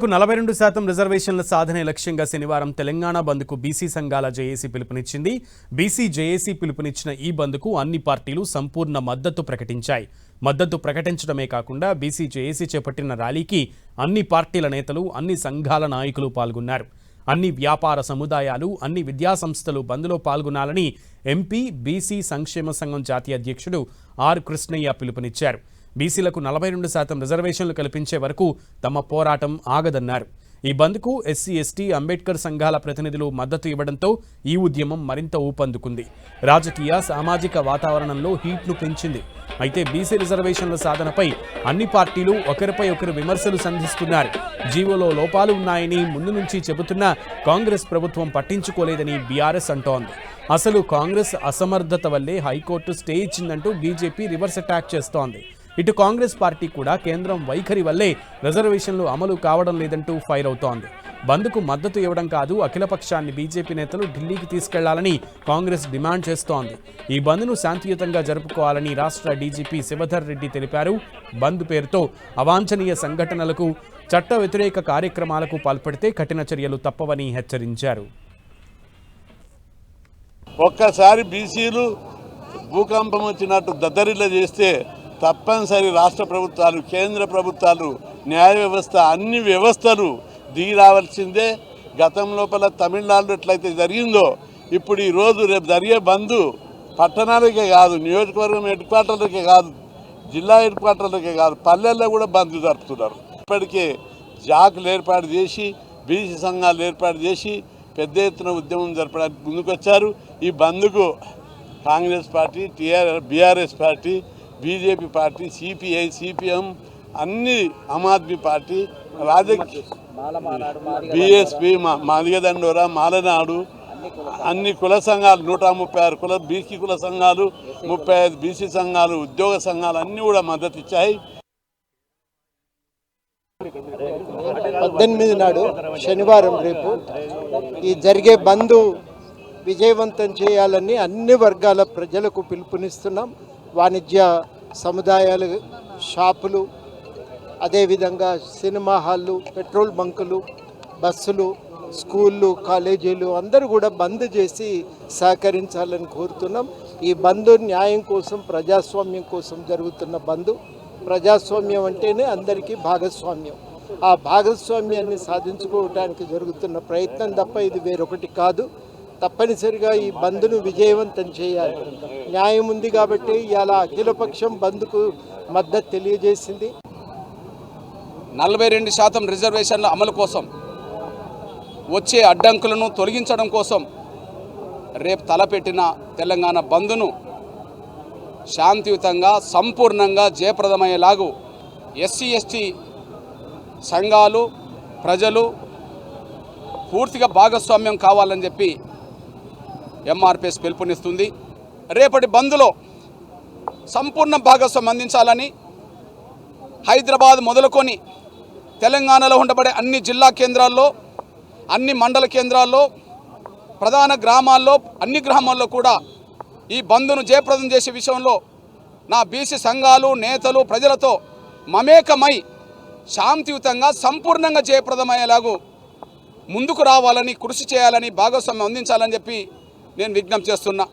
42% రిజర్వేషన్ల సాధనే లక్ష్యంగా శనివారం తెలంగాణ బంద్కు బీసీ సంఘాల జేఏసీ పిలుపునిచ్చింది. బీసీ జేఏసీ పిలుపునిచ్చిన ఈ బంద్కు అన్ని పార్టీలు సంపూర్ణ మద్దతు ప్రకటించాయి. మద్దతు ప్రకటించడమే కాకుండా బీసీ జేఏసీ చేపట్టిన ర్యాలీకి అన్ని పార్టీల నేతలు, అన్ని సంఘాల నాయకులు పాల్గొన్నారు. అన్ని వ్యాపార సముదాయాలు, అన్ని విద్యాసంస్థలు బంద్లో పాల్గొనాలని ఎంపీ బీసీ సంక్షేమ సంఘం జాతీయ అధ్యక్షుడు ఆర్ కృష్ణయ్య పిలుపునిచ్చారు. బీసీలకు 42% రిజర్వేషన్లు కల్పించే వరకు తమ పోరాటం ఆగదన్నారు. ఈ బంద్కు ఎస్సీ, ఎస్టీ, అంబేద్కర్ సంఘాల ప్రతినిధులు మద్దతు ఇవ్వడంతో ఈ ఉద్యమం మరింత ఊపందుకుంది. రాజకీయ, సామాజిక వాతావరణంలో హీట్ను పెంచింది. అయితే బీసీ రిజర్వేషన్ల సాధనపై అన్ని పార్టీలు ఒకరిపై ఒకరు విమర్శలు సంధిస్తున్నారు. జీవోలో లోపాలు ఉన్నాయని ముందు నుంచి చెబుతున్నా కాంగ్రెస్ ప్రభుత్వం పట్టించుకోలేదని బీఆర్ఎస్ అంటోంది. అసలు కాంగ్రెస్ అసమర్థత వల్లే హైకోర్టు స్టే ఇచ్చిందంటూ బీజేపీ రివర్స్ అటాక్ చేస్తోంది. ఇటు కాంగ్రెస్ పార్టీ కూడా కేంద్రం వైఖరి వల్లే రిజర్వేషన్లు అమలు కావడం లేదంటూ ఫైర్ అవుతోంది. బంద్కు మద్దతు ఇవ్వడం కాదు, అఖిలపక్షాన్ని బీజేపీ నేతలు ఢిల్లీకి తీసుకెళ్లాలని కాంగ్రెస్ డిమాండ్ చేస్తోంది. ఈ బంద్ను శాంతియుతంగా జరుపుకోవాలని రాష్ట్ర డీజీపీ శివధర్ రెడ్డి తెలిపారు. బంద్ పేరుతో అవాంఛనీయ సంఘటనలకు, చట్ట వ్యతిరేక కార్యక్రమాలకు పాల్పడితే కఠిన చర్యలు తప్పవని హెచ్చరించారు. ఒక్కసారి బీసీలు భూకంపం వచ్చినట్టు దద్దరిల్ల చేస్తే తప్పనిసరి రాష్ట్ర ప్రభుత్వాలు, కేంద్ర ప్రభుత్వాలు, న్యాయ వ్యవస్థ, అన్ని వ్యవస్థలు దిగి రావాల్సిందే. గతం లోపల తమిళనాడులో ఎట్లయితే జరిగిందో ఇప్పుడు ఈరోజు రేపు జరిగే బంద్ పట్టణాలకే కాదు, నియోజకవర్గం హెడ్ క్వార్టర్లకే కాదు, జిల్లా హెడ్ క్వార్టర్లకే కాదు, పల్లెల్లో కూడా బంద్ జరుపుతున్నారు. ఇప్పటికే జాకులు ఏర్పాటు చేసి, బీసీ సంఘాలు ఏర్పాటు చేసి పెద్ద ఎత్తున ఉద్యమం జరపడానికి ముందుకొచ్చారు. ఈ బంద్కు Congress party, BRS party, BJP party, CPI, CPM, అన్ని ఆమ్ ఆద్మీ పార్టీ, రాజకీయ బీఎస్పీ, మాదిగదండోరా, మాలనాడు, అన్ని కుల సంఘాలు, 136 కుల బీసీ కుల సంఘాలు, 35 బీసీ సంఘాలు, ఉద్యోగ సంఘాలు అన్నీ కూడా మద్దతు ఇచ్చాయి. 18 నాడు శనివారం రేపు ఈ జరిగే బంద్ విజయవంతం చేయాలని అన్ని వర్గాల ప్రజలకు పిలుపునిస్తున్నాం. వాణిజ్య సముదాయాలు, షాపులు, అదేవిధంగా సినిమా హాళ్ళు, పెట్రోల్ బంకులు, బస్సులు, స్కూళ్ళు, కాలేజీలు అందరూ కూడా బంద్ చేసి సహకరించాలని కోరుతున్నాం. ఈ బంద్ న్యాయం కోసం, ప్రజాస్వామ్యం కోసం జరుగుతున్న బంద్. ప్రజాస్వామ్యం అంటేనే అందరికీ భాగస్వామ్యం. ఆ భాగస్వామ్యాన్ని సాధించుకోవడానికి జరుగుతున్న ప్రయత్నం తప్ప ఇది వేరొకటి కాదు. తప్పనిసరిగా ఈ బంద్ను విజయవంతం చేయాలి. న్యాయం ఉంది కాబట్టి ఇలా అఖిలపక్షం బంద్కు మద్దతు తెలియజేసింది. 42% రిజర్వేషన్ల అమలు కోసం వచ్చే అడ్డంకులను తొలగించడం కోసం రేపు తలపెట్టిన తెలంగాణ బంద్ను శాంతియుతంగా, సంపూర్ణంగా జయప్రదమయ్యేలాగూ ఎస్సీ, ఎస్టీ సంఘాలు, ప్రజలు పూర్తిగా భాగస్వామ్యం కావాలని చెప్పి ఎంఆర్పిఎస్ పిలుపునిస్తుంది. రేపటి బంద్లో సంపూర్ణ భాగస్వామ్యం అందించాలని హైదరాబాద్ మొదలుకొని తెలంగాణలో ఉండబడే అన్ని జిల్లా కేంద్రాల్లో, అన్ని మండల కేంద్రాల్లో, ప్రధాన గ్రామాల్లో, అన్ని గ్రామాల్లో కూడా ఈ బంద్ను జయప్రదం చేసే విషయంలో నా బీసీ సంఘాలు, నేతలు, ప్రజలతో మమేకమై శాంతియుతంగా, సంపూర్ణంగా జయప్రదమయ్యేలాగూ ముందుకు రావాలని, కృషి చేయాలని, భాగస్వామ్యం అందించాలని చెప్పి నేను విజ్ఞప్తి చేస్తున్నా.